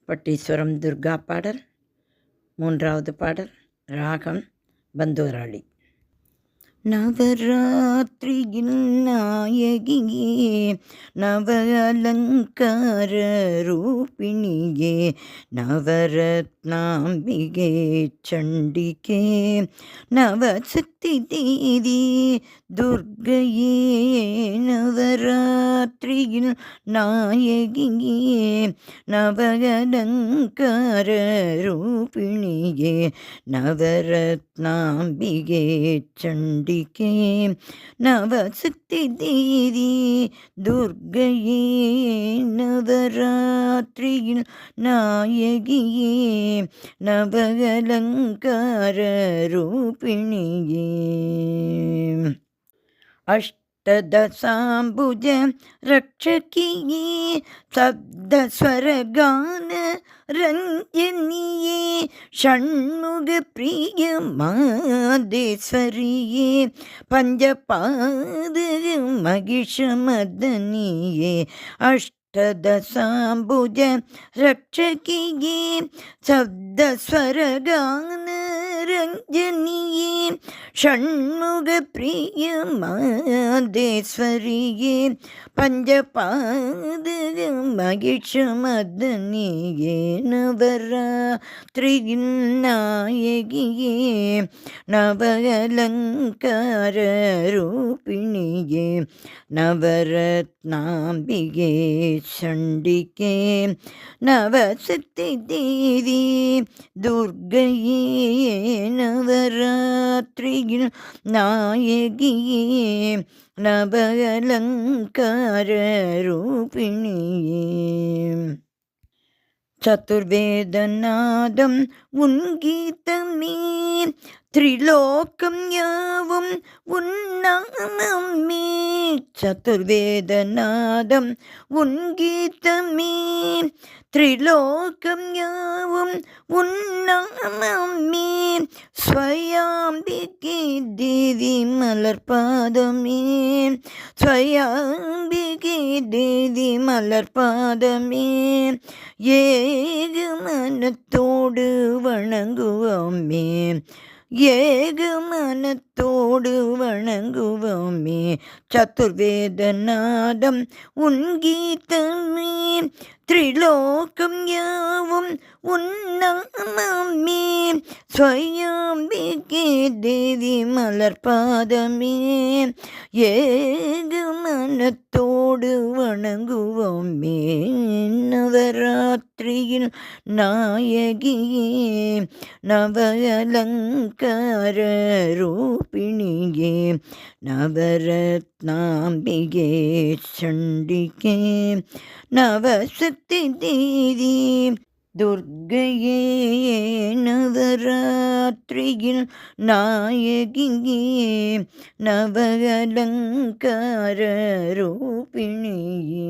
பட்டீஸ்வரம் துர்கா பாடல். மூன்றாவது பாடல் ராகம் பந்தோராளி. நவராத்திரியில் நாயகியே நவ அலங்கார ரூபிணியே நவரத்னாம்பிகே சண்டிகே நவசக்தி தேவி துர்கையே நவராத்திரியில் நாயகியே நவ அலங்கார ரூபிணியே நவரத்னாம்பிகே சண்டிகே நவசக்தி தேவி துர்கையே நவராத்திரியில் நாயகியே நவ அலங்கார ரூபிணியே அஷ்டதசாம்புஜ ரக்ஷகியே சப்தஸ்வரகான ரஞ்சனியே ஷண்முக பிரிய மாதேஸ்வரியே பஞ்சபாத மகிஷமதனியே அஷ்டதசாம்புஜ ரக்ஷகியே சப்தஸ்வரகான ரஞ்சனியே ஷண்முக பிரிய மாதேஸ்வரியே பஞ்சபாத மகிஷமதனியே நவராத்திரியில் நாயகியே நவ அலங்கார ரூபிணியே நவரத்னாம்பிகே சண்டிகே நவசக்தி தேவி துர்கையே நவராத்திரியில் நாயகியே நவ அலங்கார ரூபிணியே சதுர்வேதநாதம் உன் கீதமே திரிலோகம் யாவும் உன் நாமமே சதுர்வேதநாதம் உன் கீதமே திரிலோகம் யாவும் உன் நாமமே ஸ்வயாம்பிகே தேவி மலர்பாதமே ஸ்வயாம்பிகே தேவி மலர்பாதமே ஏக மனத்தோடு வணங்குவோமே ஏக மனத்தோடு வணங்குவோமே சதுர்வேதநாதம் உன் கீதமே திரிலோகம் யாவும் உன் நாமமே ஸ்வயாம்பிகே தேவி மலர்பாதமே ஏக மனத்தோடு வணங்குவோமே நவராத்திரியில் நாயகியே நவ அலங்கார ரூபிணியே நவரத்னாம்பிகே சண்டிகே நவசக்தி தேவி துர்கையே நவராத்திரியில் நாயகியே நவ அலங்கார ரூபிணியே.